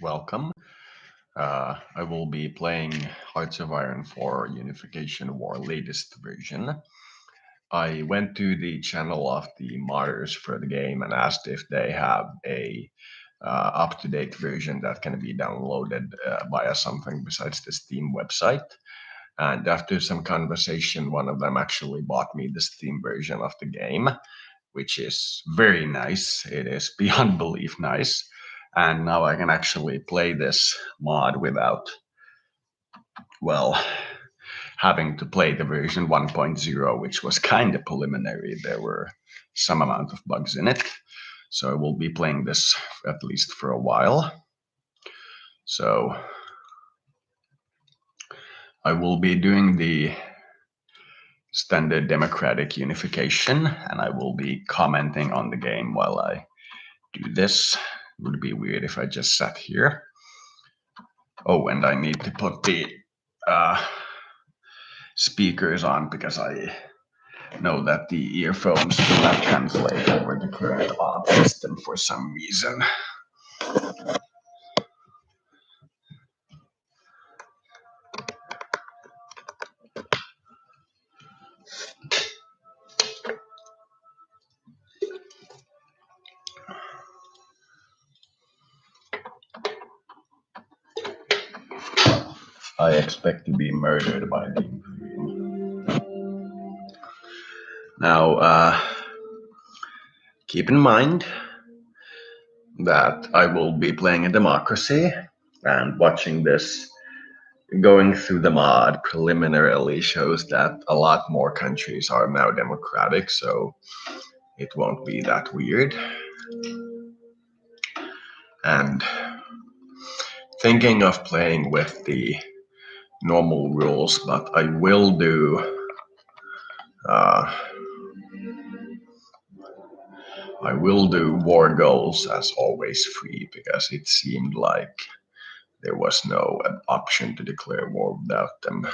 Welcome. I will be playing Hearts of Iron for Unification War latest version. I went to the channel of the modders for the game and asked if they have a up-to-date version that can be downloaded via something besides the Steam website. And after some conversation, one of them actually bought me the Steam version of the game, which is very nice. It is beyond belief nice. And now I can actually play this mod without, well, having to play the version 1.0, which was kind of preliminary. There were some amount of bugs in it. So I will be playing this at least for a while. So I will be doing the standard democratic unification, and I will be commenting on the game while I do this. It would be weird if I just sat here. Oh, and I need to put the speakers on because I know that the earphones do not translate over the current audio system for some reason. I expect to be murdered by the Imperium. Now, keep in mind that I will be playing a democracy, and watching this going through the mod preliminarily shows that a lot more countries are now democratic, so it won't be that weird. And thinking of playing with the normal rules, but I will do war goals as always free, because it seemed like there was no option to declare war without them.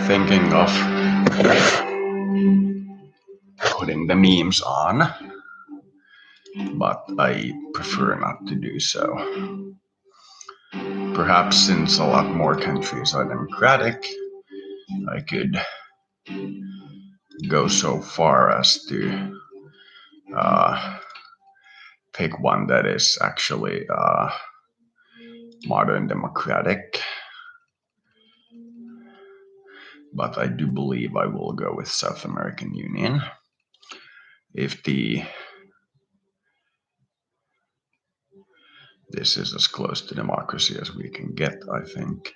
Thinking of putting the memes on, but I prefer not to do so. Perhaps since a lot more countries are democratic, I could go so far as to pick one that is actually modern democratic. But I do believe I will go with South American Union. If this is as close to democracy as we can get, I think.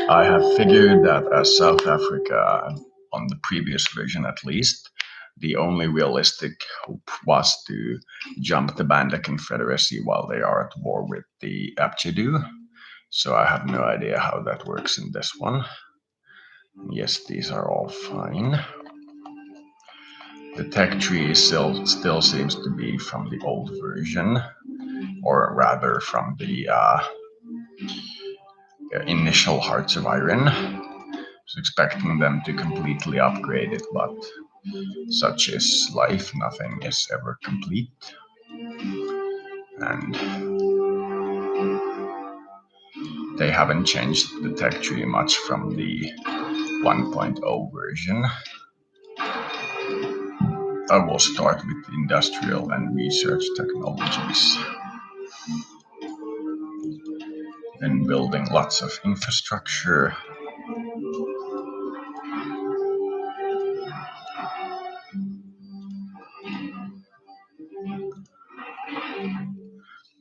I have figured that as South Africa, on the previous version at least, the only realistic hope was to jump the Banda Confederacy while they are at war with the Abchedu. So I have no idea how that works in this one. Yes, these are all fine. The tech tree still seems to be from the old version, or rather from the initial Hearts of Iron. I was expecting them to completely upgrade it, but such is life, nothing is ever complete. And they haven't changed the tech tree much from the 1.0 version. I will start with industrial and research technologies, then building lots of infrastructure.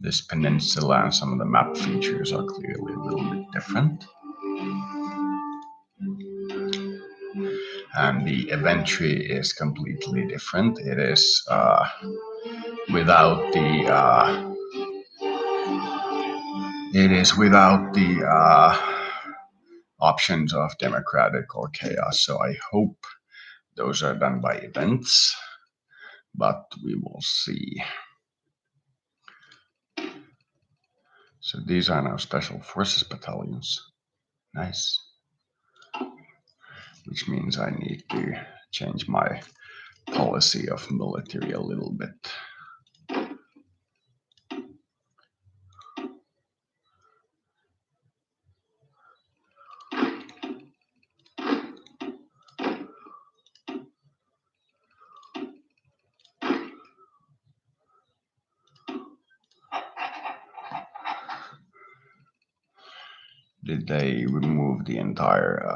This peninsula and some of the map features are clearly a little bit different. And the event tree is completely different. It is without the options of democratic or chaos. So I hope those are done by events, but we will see. So these are now special forces battalions. Nice. Which means I need to change my policy of military a little bit. Did they remove the entire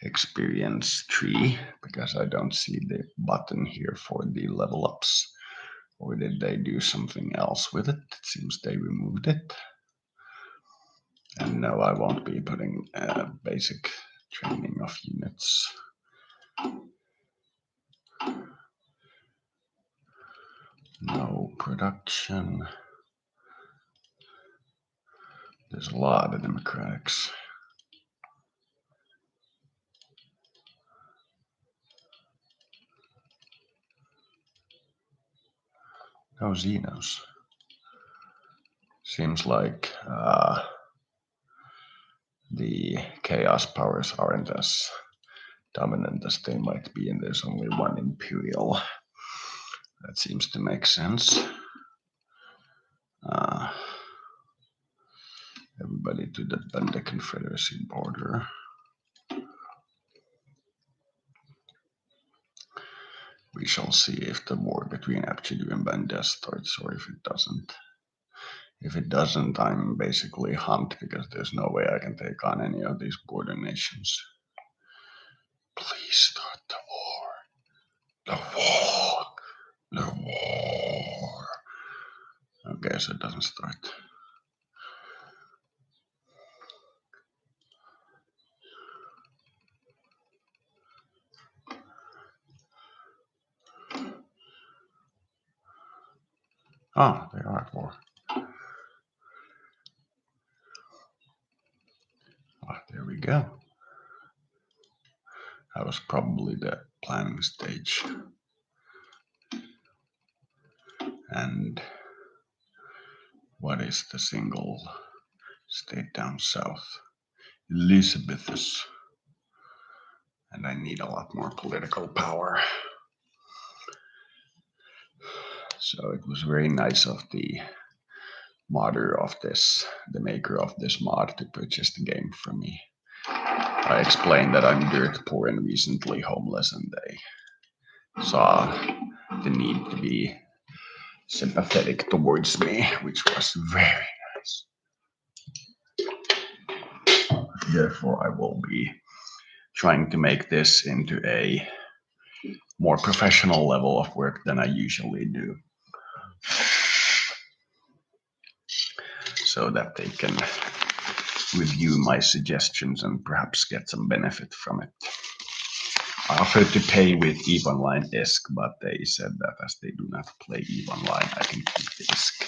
experience tree? Because I don't see the button here for the level ups. Or did they do something else with it? It seems they removed it. And no, I won't be putting basic training of units. No production. There's a lot of democratics. No Xenos. Seems like the chaos powers aren't as dominant as they might be, and there's only one Imperial. That seems to make sense. Everybody to defend the Confederacy border. We shall see if the war between Abchidu and Bandia starts or if it doesn't. If it doesn't, I'm basically humped because there's no way I can take on any of these border nations. Please start the war. The war. The war. Okay, so it doesn't start. Oh, they are at war. Oh, there we go. That was probably the planning stage. And what is the single state down south? Elizabethus. And I need a lot more political power. So it was very nice of the modder of this, the maker of this mod, to purchase the game from me. I explained that I'm dirt poor and recently homeless, and they saw the need to be sympathetic towards me, which was very nice. Therefore, I will be trying to make this into a more professional level of work than I usually do, so that they can review my suggestions and perhaps get some benefit from it. I offered to pay with EVE Online ISK, but they said that as they do not play EVE Online, I can keep the ISK.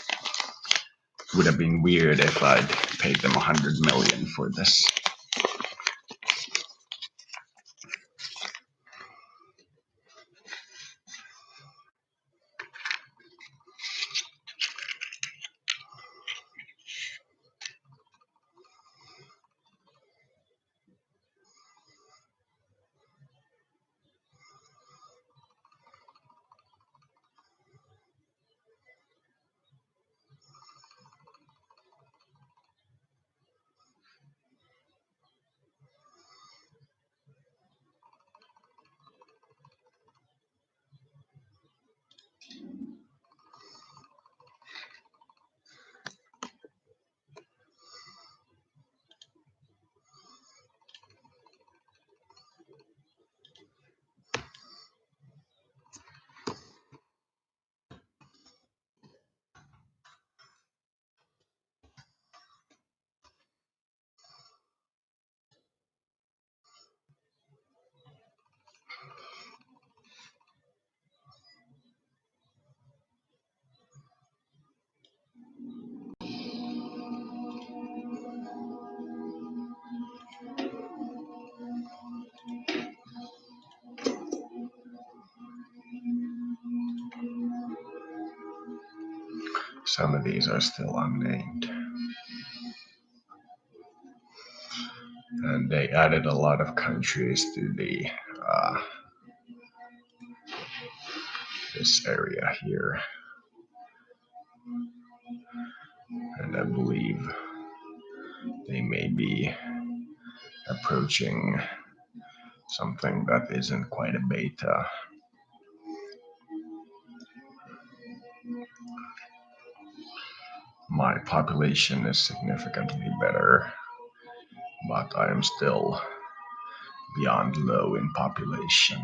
It would have been weird if I'd paid them 100 million for this. Some of these are still unnamed. And they added a lot of countries to the this area here, and I believe they may be approaching something that isn't quite a beta. My population is significantly better, but I am still beyond low in population.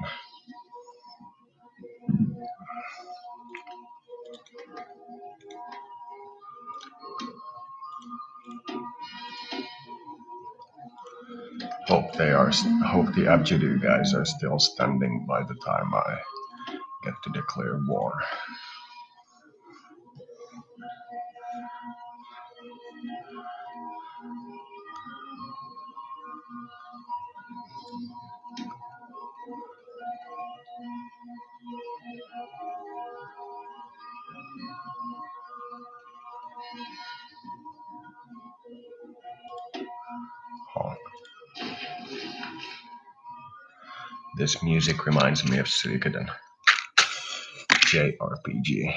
Hope the Abjadu guys are still standing by the time I get to declare war. Oh, this music reminds me of Suikoden JRPG.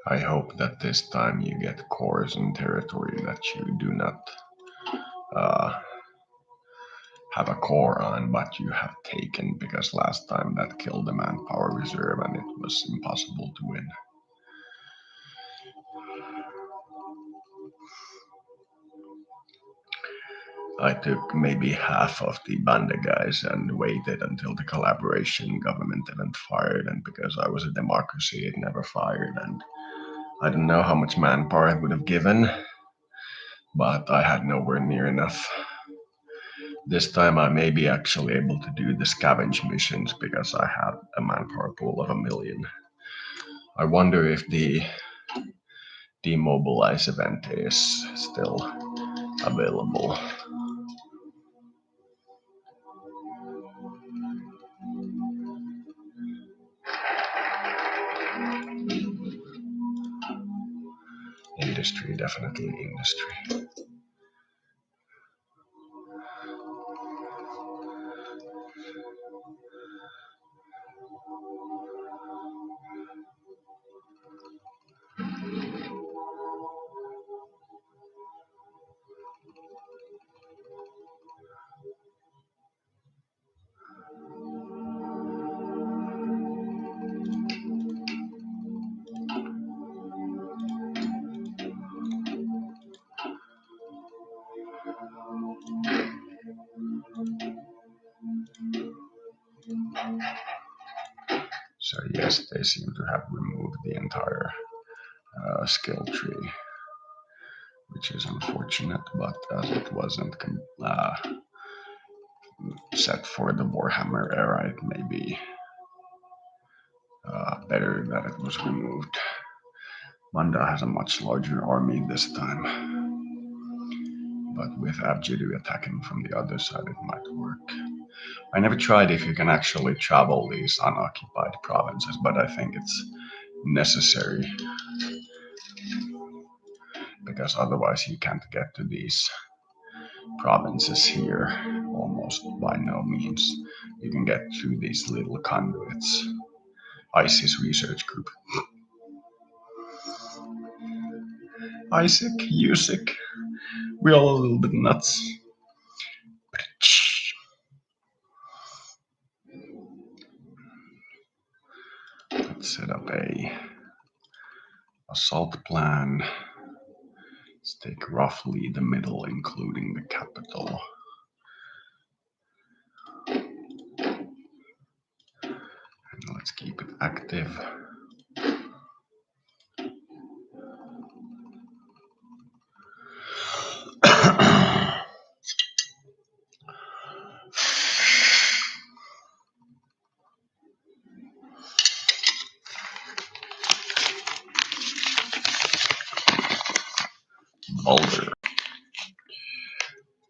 I hope that this time you get cores in territory that you do not uh, have a core on, but you have taken, because last time that killed the manpower reserve and it was impossible to win. I took maybe half of the Banda guys and waited until the collaboration government event fired, and because I was a democracy, it never fired, and I don't know how much manpower I would have given, but I had nowhere near enough. This time I may be actually able to do the scavenge missions because I have a manpower pool of 1,000,000. I wonder if the demobilize event is still available. Industry, definitely industry. So yes, they seem to have removed the entire skill tree, which is unfortunate, but as it wasn't set for the Warhammer era, it may be better that it was removed. Manda has a much larger army this time, but with Abjadu attacking from the other side, it might work. I never tried if you can actually travel these unoccupied provinces, but I think it's necessary because otherwise you can't get to these provinces here almost by no means. You can get through these little conduits. ISIS research group. Isaac, Usick, we're all a little bit nuts. Let's set up a assault plan. Let's take roughly the middle, including the capital. And let's keep it active. Boulder.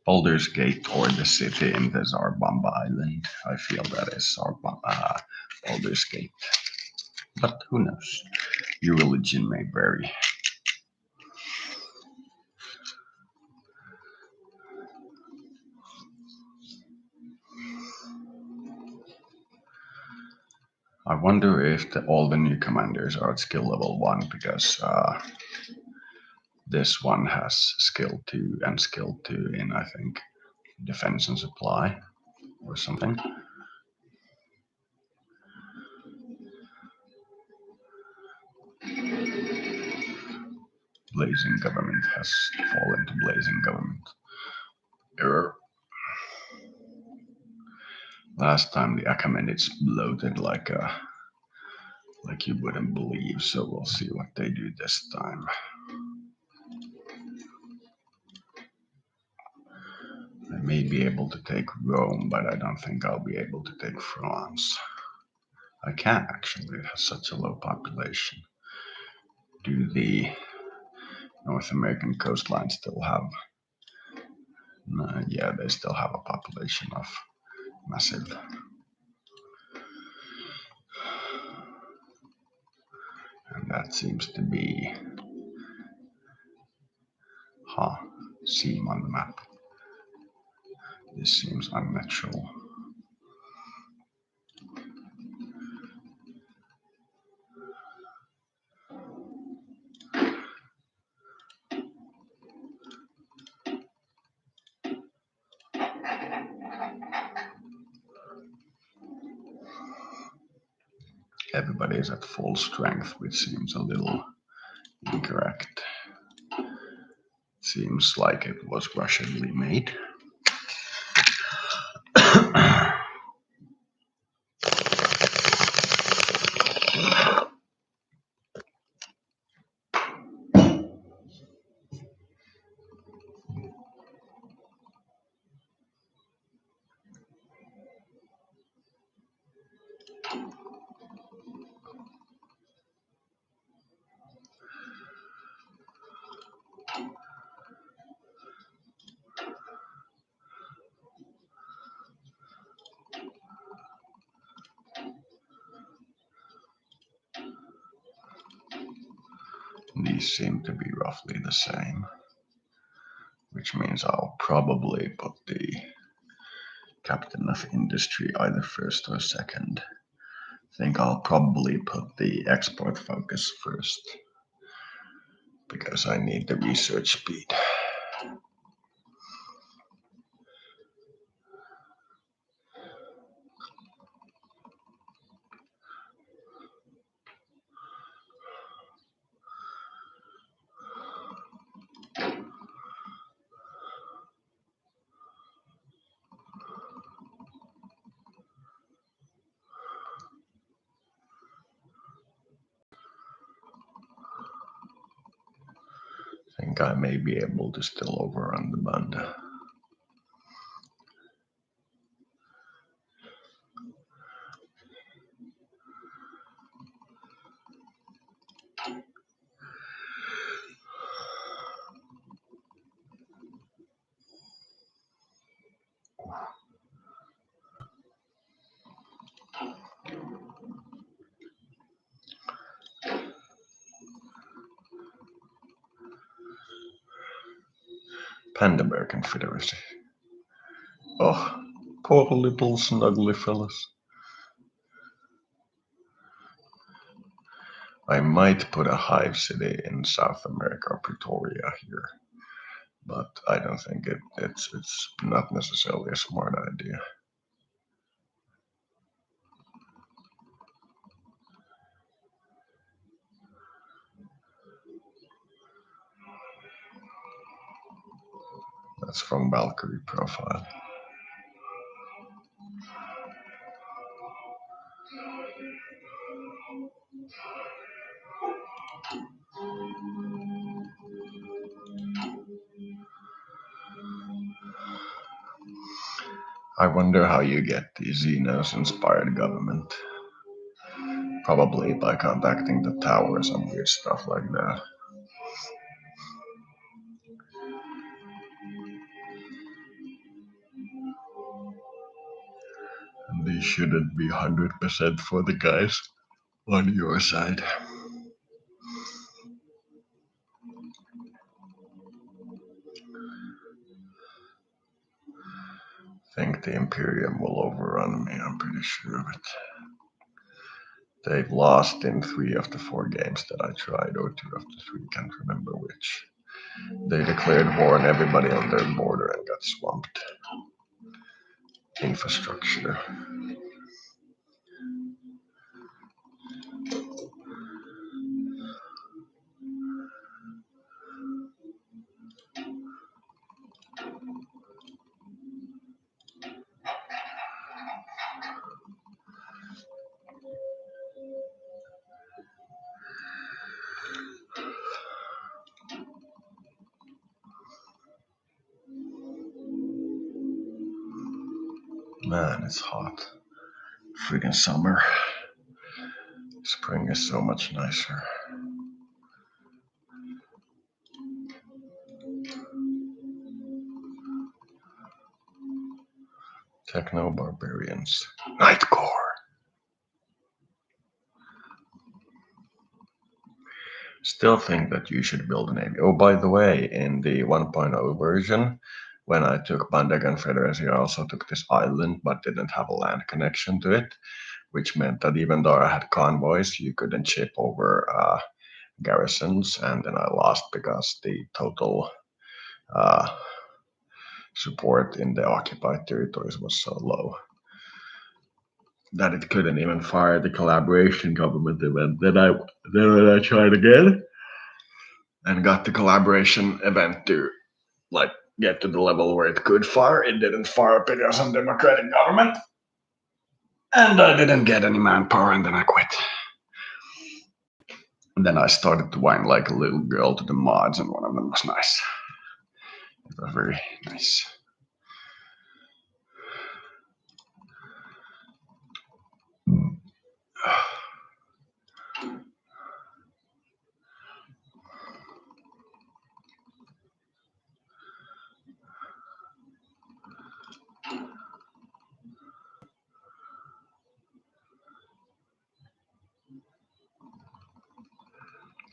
Baldur's Gate or the city in the Zarbamba Island. I feel that is Baldur's Gate. But who knows? Your religion may vary. I wonder if all the new commanders are at skill level 1 because this one has skill 2 and skill 2 in, I think, defense and supply or something. Blazing government has fallen to blazing government. Error. Last time the Achaemenids bloated like you wouldn't believe, so we'll see what they do this time. I may be able to take Rome, but I don't think I'll be able to take France. I can actually, it has such a low population. Do the North American coastline still have? Yeah, they still have a population of massive. And that seems to be seam on the map. This seems unnatural. Everybody is at full strength, which seems a little incorrect. Seems like it was rushedly made. These seem to be roughly the same, which means I'll probably put the captain of industry either first or second. I think I'll probably put the export focus first because I need the research speed. I think I may be able to still overrun the bund. Panda Bear Confederacy. Oh, poor little snuggly fellas. I might put a hive city in South America, Pretoria here, but I don't think it's not necessarily a smart idea. That's from Valkyrie profile. I wonder how you get the Xenos-inspired government. Probably by contacting the tower or some weird stuff like that. And these shouldn't be 100% for the guys on your side. I think the Imperium will overrun me, I'm pretty sure of it. They've lost in 3 of the 4 games that I tried, or 2 of the 3, can't remember which. They declared war on everybody on their border and got swamped. Infrastructure. Man, it's hot. Freaking summer. Spring is so much nicer. Techno barbarians. Nightcore. Still think that you should build a navy. Oh, by the way, in the 1.0 version, when I took Banda Confederacy, I also took this island, but didn't have a land connection to it, which meant that even though I had convoys, you couldn't ship over garrisons, and then I lost because the total uh, support in the occupied territories was so low that it couldn't even fire the collaboration government event. Then when I tried again and got the collaboration event to like get to the level where it could fire, it didn't fire because of democratic government, and I didn't get any manpower, and then I quit. And then I started to whine like a little girl to the mods, and one of them was nice. It was very nice.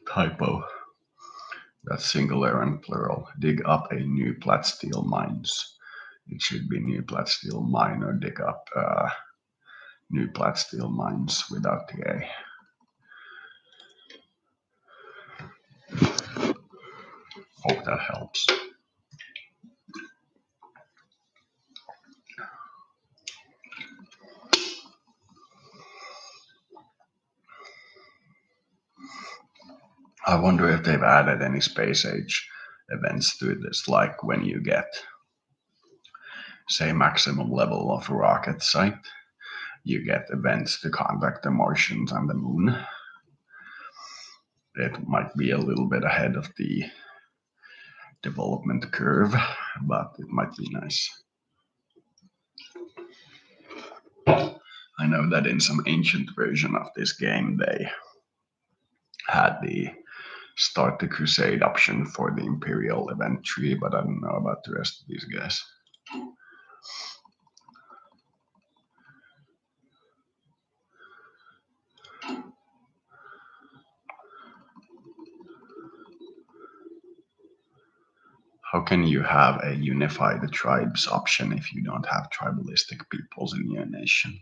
Typo. That's singular and plural. Dig up a new Platsteel mines. It should be new Platsteel mine or dig up new Platsteel mines without the A. Hope that helps. I wonder if they've added any space age events to this, like when you get, say, maximum level of rocket site, you get events to contact the Martians and the moon. It might be a little bit ahead of the development curve, but it might be nice. I know that in some ancient version of this game, they had the start the crusade option for the Imperial event tree, but I don't know about the rest of these guys. How can you have a unify the tribes option if you don't have tribalistic peoples in your nation?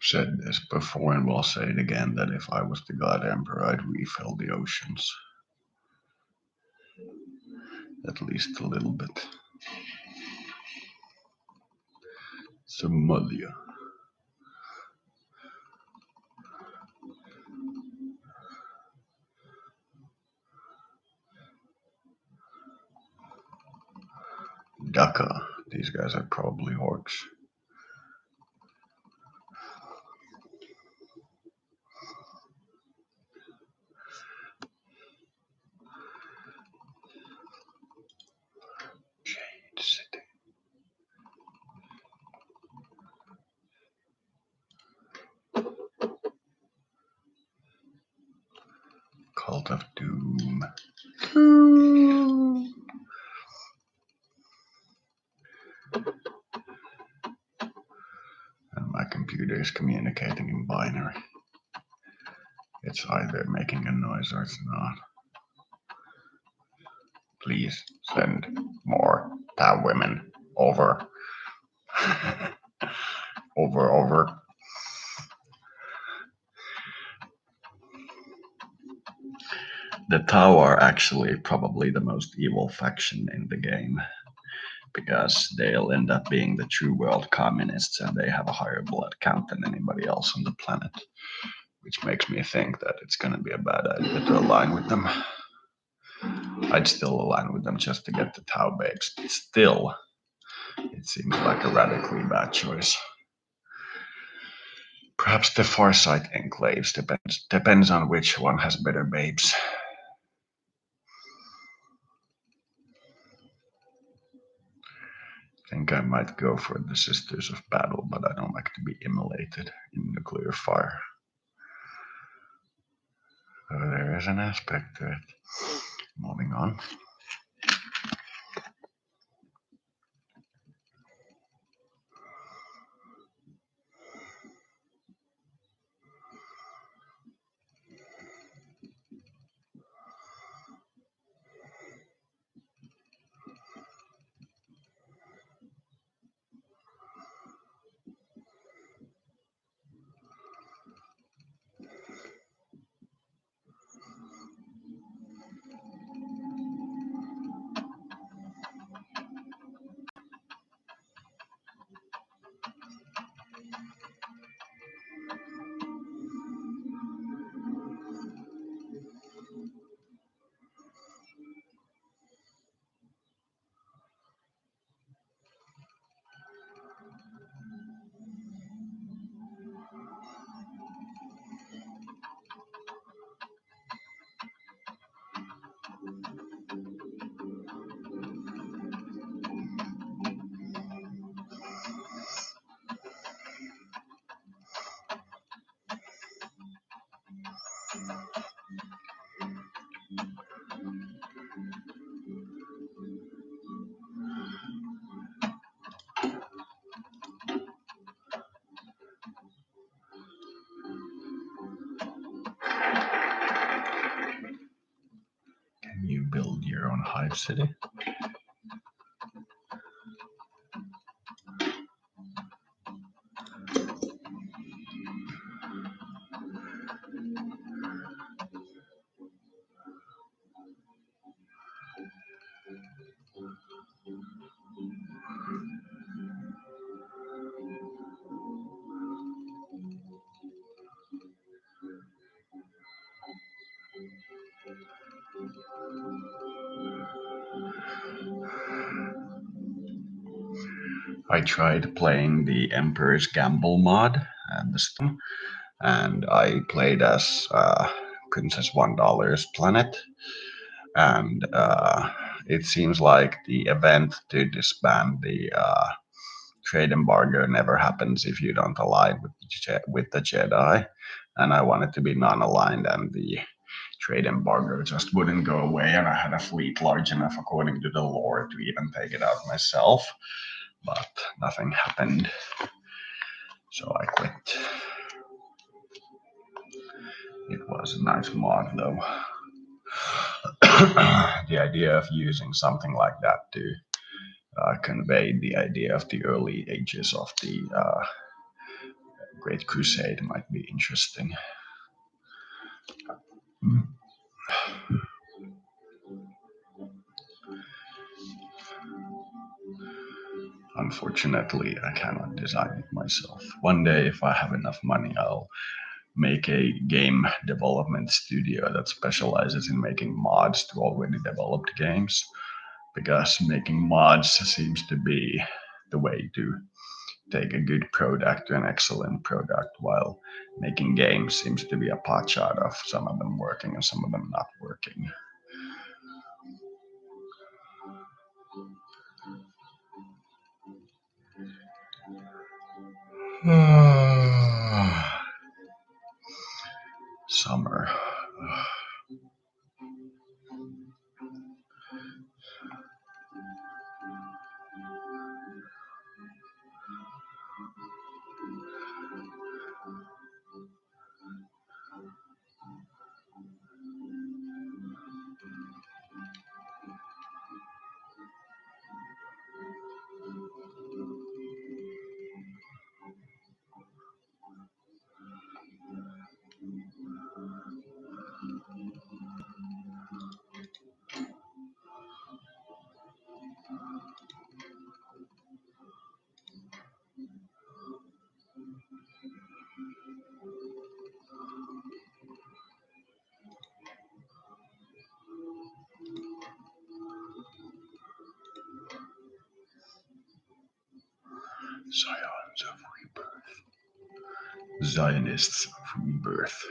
Said this before and will say it again that if I was the God Emperor, I'd refill the oceans. At least a little bit. Somalia. Dhaka. These guys are probably orcs. Jade City. Cult of Doom. And my computer is communicating in binary. It's either making a noise or it's not. Please send more Tau women over. over. The Tau are actually probably the most evil faction in the game because they'll end up being the true world communists and they have a higher blood count than anybody else on the planet, which makes me think that it's going to be a bad idea to align with them. I'd still align with them just to get the Tau babes. Still, it seems like a radically bad choice. Perhaps the Farsight enclaves depends on which one has better babes. I think I might go for the Sisters of Battle, but I don't like to be immolated in nuclear fire. So there is an aspect to it. Moving on. Can you build your own hive city? I tried playing the Emperor's Gamble mod and I played as Princess $1's planet, and it seems like the event to disband the trade embargo never happens if you don't align with with the Jedi. And I wanted to be non-aligned, and the trade embargo just wouldn't go away. And I had a fleet large enough, according to the lore, to even take it out myself. But nothing happened, so I quit. It was a nice mod, though. The idea of using something like that to convey the idea of the early ages of the Great Crusade might be interesting. Unfortunately, I cannot design it myself. One day, if I have enough money, I'll make a game development studio that specializes in making mods to already developed games, because making mods seems to be the way to take a good product to an excellent product, while making games seems to be a pot shot of some of them working and some of them not working. Summer. Scions of Rebirth. Zionists of Rebirth.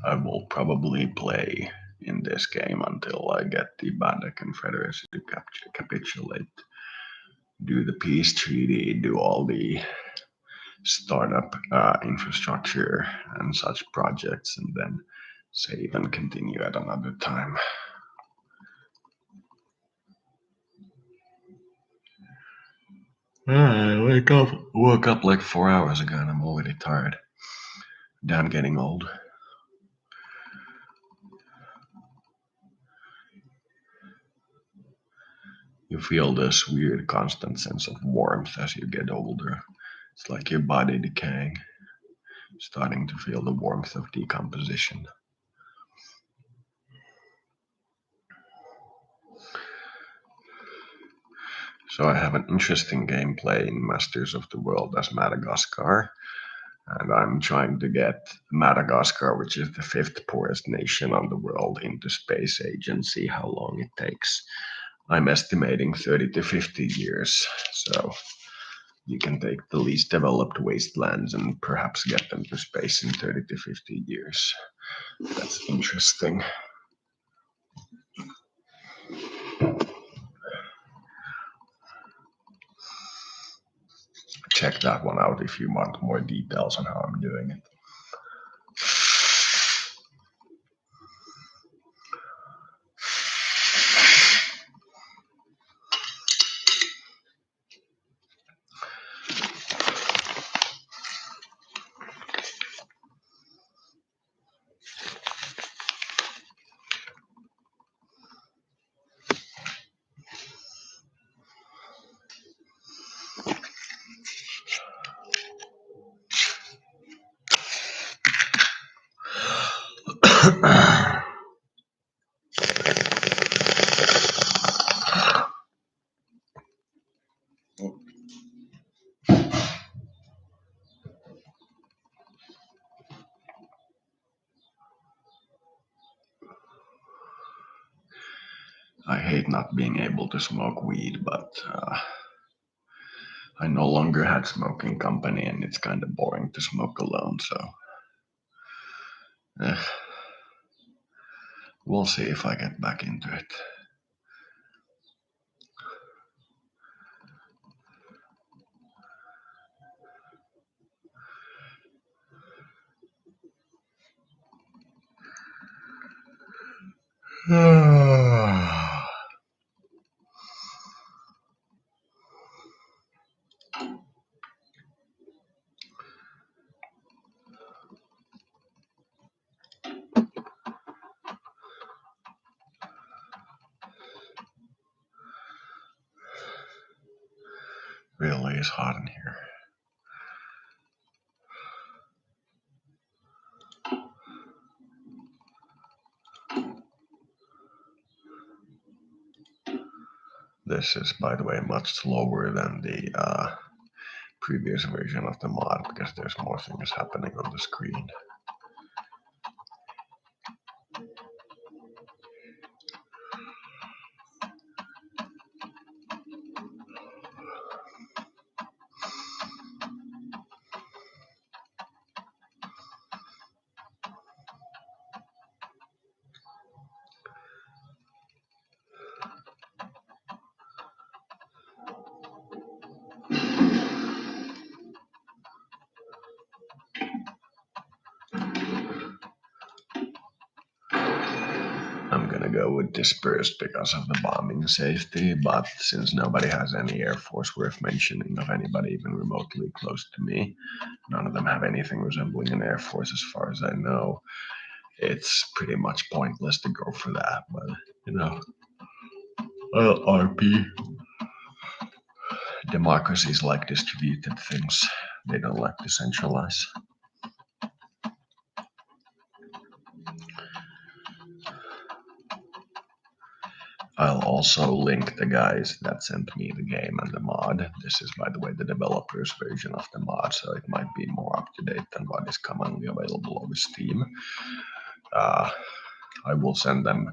I will probably play in this game until I get the Banda Confederacy to capitulate, do the peace treaty, do all the startup infrastructure and such projects, and then save and continue at another time. Woke up like 4 hours ago, and I'm already tired. Damn, getting old. You feel this weird constant sense of warmth as you get older. It's like your body decaying, starting to feel the warmth of decomposition. So I have an interesting gameplay in Masters of the World as Madagascar, and I'm trying to get Madagascar, which is the fifth poorest nation on the world, into space age and see how long it takes. I'm estimating 30 to 50 years, so you can take the least developed wastelands and perhaps get them to space in 30 to 50 years. That's interesting. Check that one out if you want more details on how I'm doing it. I hate not being able to smoke weed, but I no longer had smoking company, and it's kind of boring to smoke alone. So eh, we'll see if I get back into it. Really is hot in here. This is, by the way, much slower than the previous version of the mod because there's more things happening on the screen. I'm gonna go with dispersed because of the bombing safety, but since nobody has any Air Force worth mentioning of anybody even remotely close to me, none of them have anything resembling an Air Force as far as I know, it's pretty much pointless to go for that, but you know, RP. Democracies like distributed things, they don't like to centralize. I'll also link the guys that sent me the game and the mod. This is, by the way, the developer's version of the mod, so it might be more up to date than what is commonly available over Steam. I will send them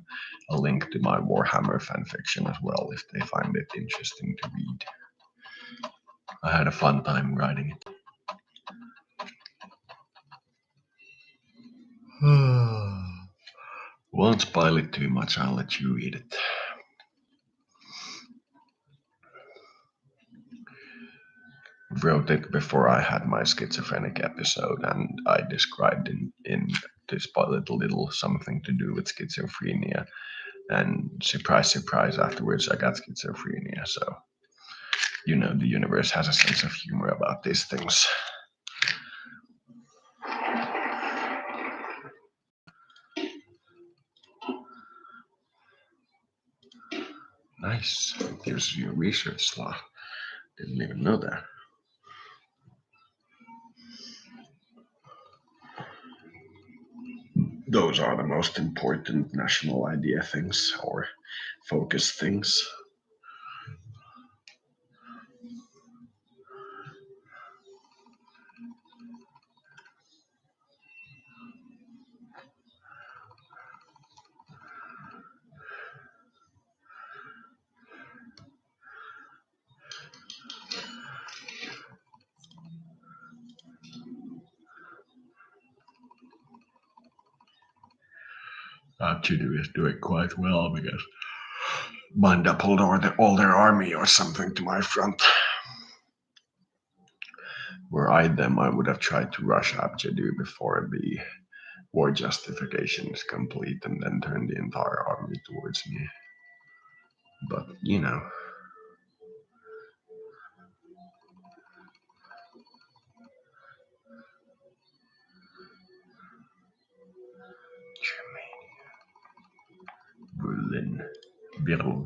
a link to my Warhammer fanfiction as well if they find it interesting to read. I had a fun time writing it. Won't spoil it too much, I'll let you read it. Wrote it before I had my schizophrenic episode, and I described in this little something to do with schizophrenia. And surprise, surprise, afterwards I got schizophrenia. So, you know, the universe has a sense of humor about these things. Nice. Gives you a research slot. Didn't even know that. Those are the most important national idea things or focus things. Chidu is doing quite well because Banda pulled all their army or something to my front. Were I them, I would have tried to rush Abjadu before the war justification is complete and then turn the entire army towards me. But, you know. Berlin. Berlin.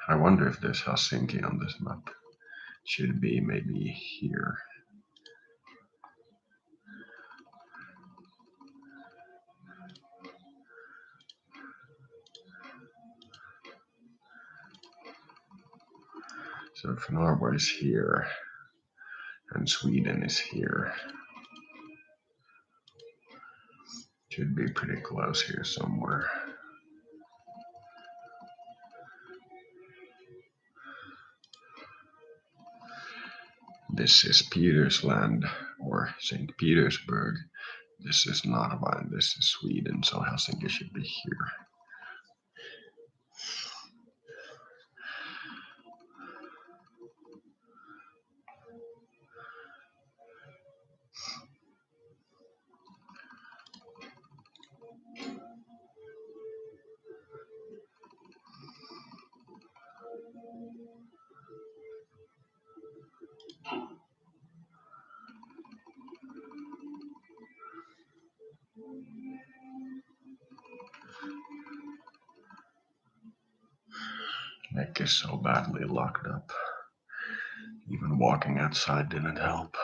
I wonder if there's Helsinki on this map. Should be maybe here. So if Norway is here and Sweden is here, Should be pretty close here somewhere. This is Petersland or St. Petersburg. This is Narva and this is Sweden, so Helsinki should be here. Neck is so badly locked up. Even walking outside didn't help.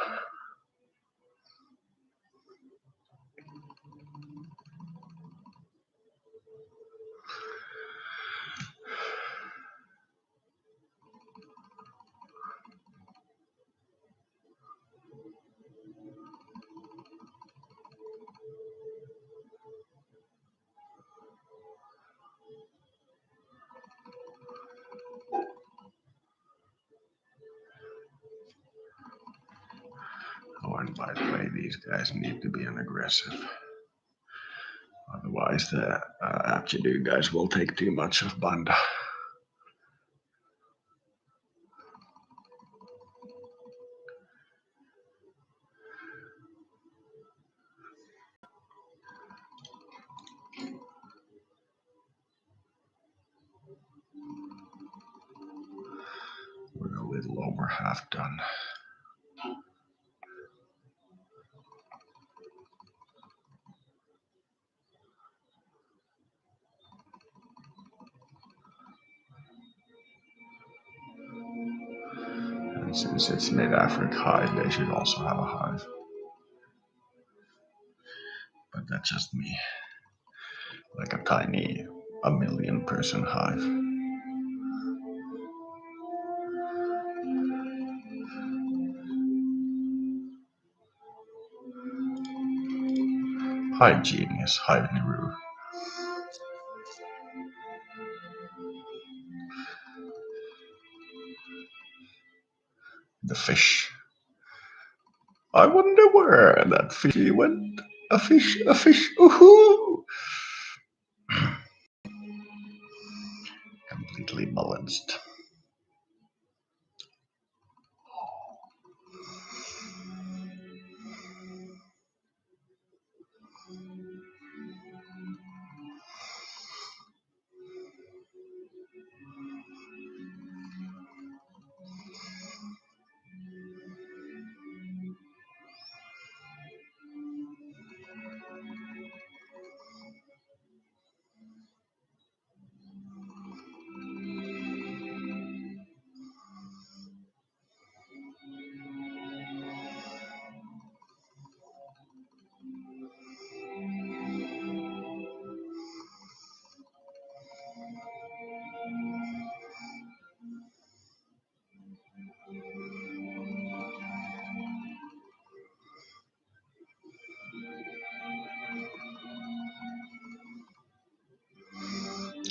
Oh, and by the way, these guys need to be aggressive. Otherwise, the aptitude guys will take too much of Banda. We're a little over half done. And since it's mid-Africa hive, they should also have a hive. But that's just me. Like a tiny, a million-person hive. Hive genius, hive Nehru. The fish. I wonder where that fishy went. A fish, oohoo! Completely balanced.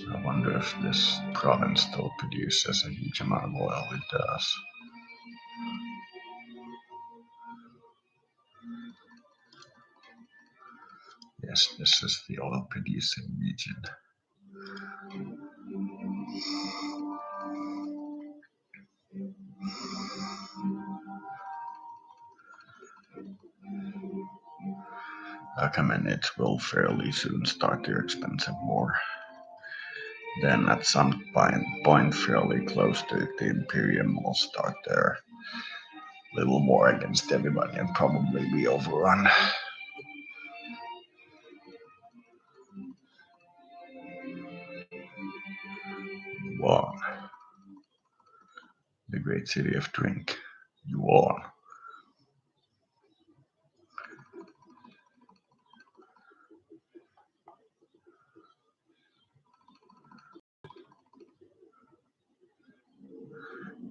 I wonder if this province still produces a huge amount of oil. It does. Yes, this is the oil producing region. Achaemenids will fairly soon start their expensive war. Then at some point fairly close to it, the Imperium will start their little war against everybody and probably be overrun. Yuan, the great city of drink. Yuan.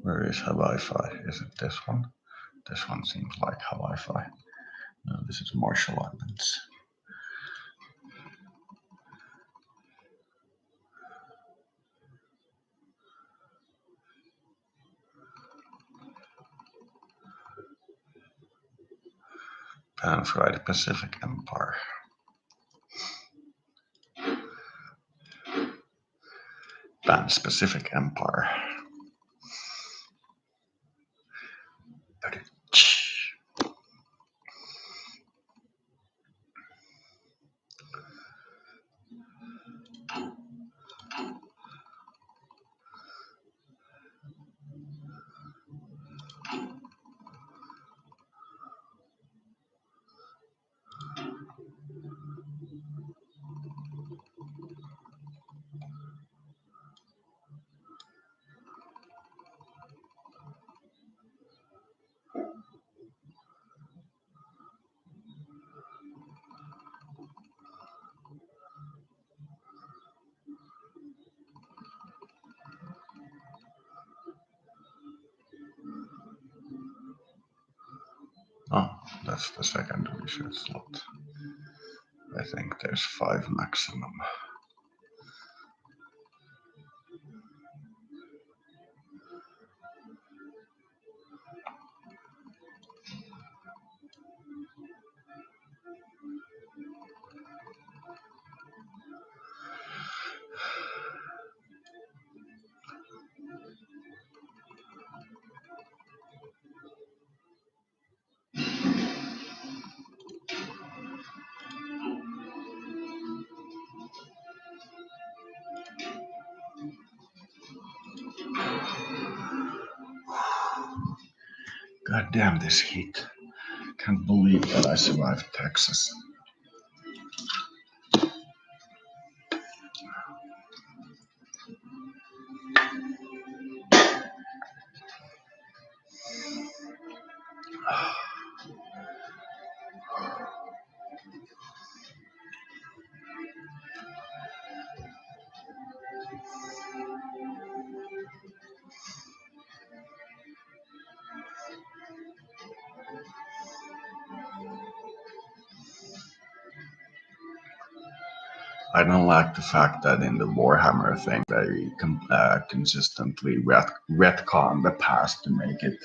Where is Hawaii? Is it this one? This one seems like Hawaii. No, this is Marshall Islands. Pan-fried Pacific Empire. Pan-Pacific Empire. Oh, that's the second research slot. I think there's 5 maximum. God damn this heat. Can't believe that I survived Texas. I don't like the fact that in the Warhammer thing they consistently retcon the past to make it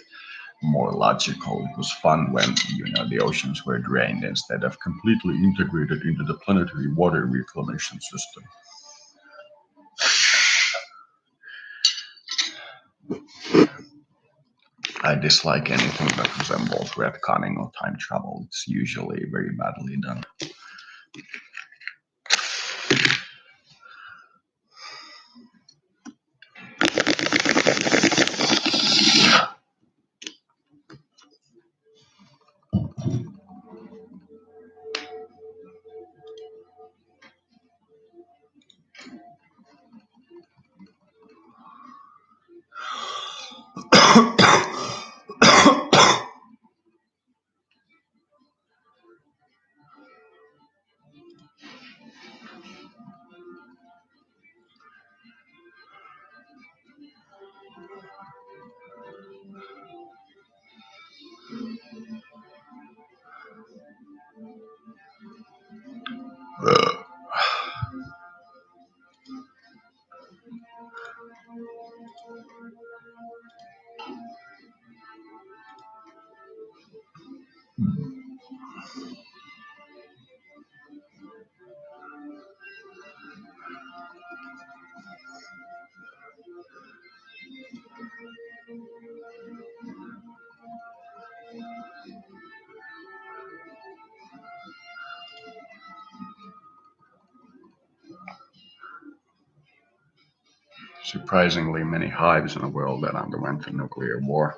more logical. It was fun when the oceans were drained instead of completely integrated into the planetary water reclamation system. I dislike anything that resembles retconning or time travel. It's usually very badly done. Surprisingly many hives in the world that underwent a nuclear war.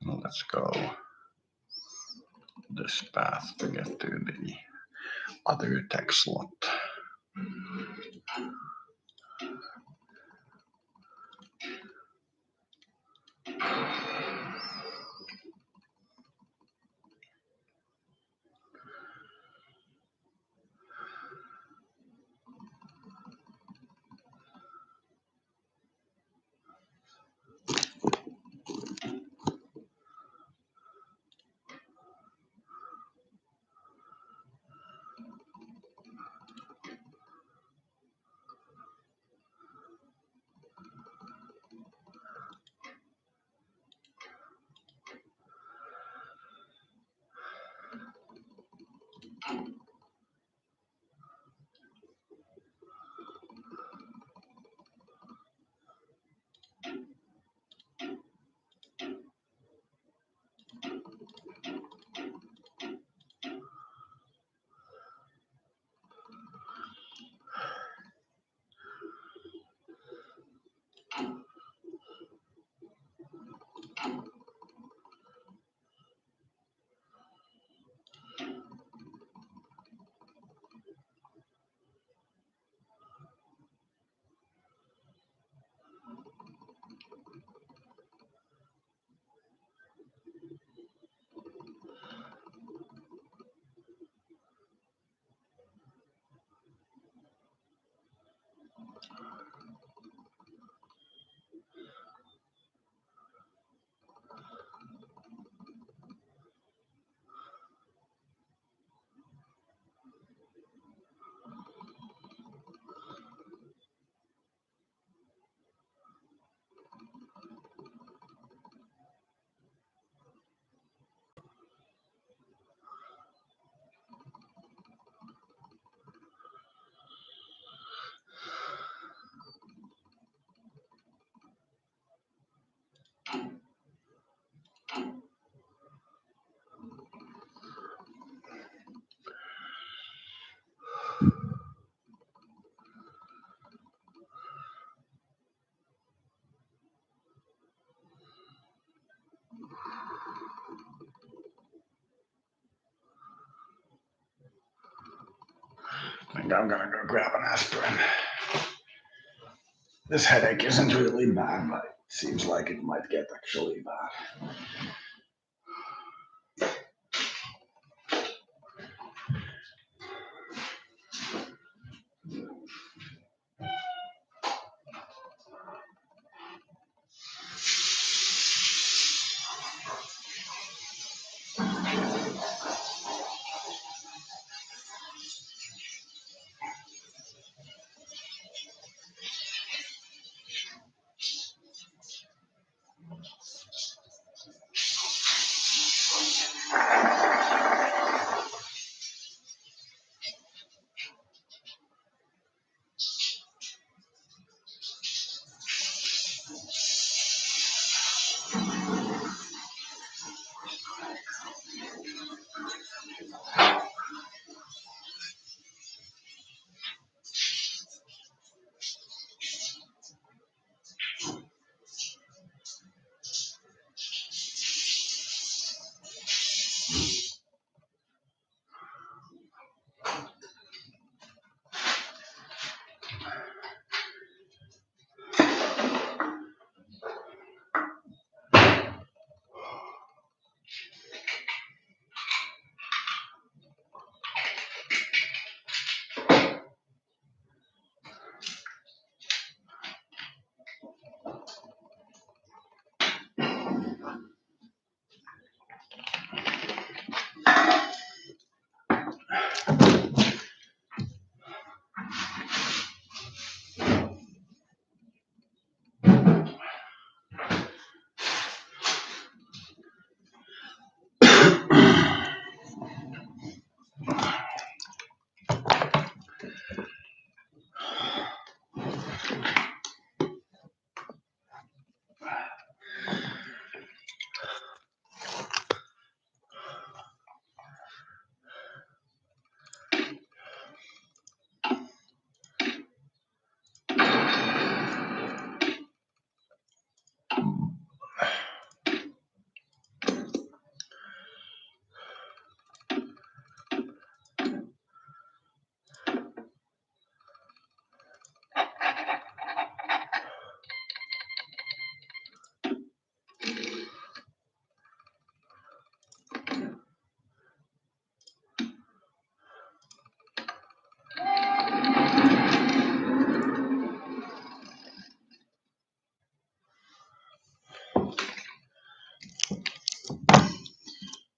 Let's go this path to get to the other tech slot. I think I'm gonna go grab an aspirin. This headache isn't really bad, but it seems like it might get actually bad.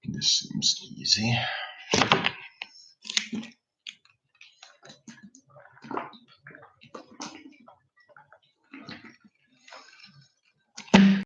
This seems easy.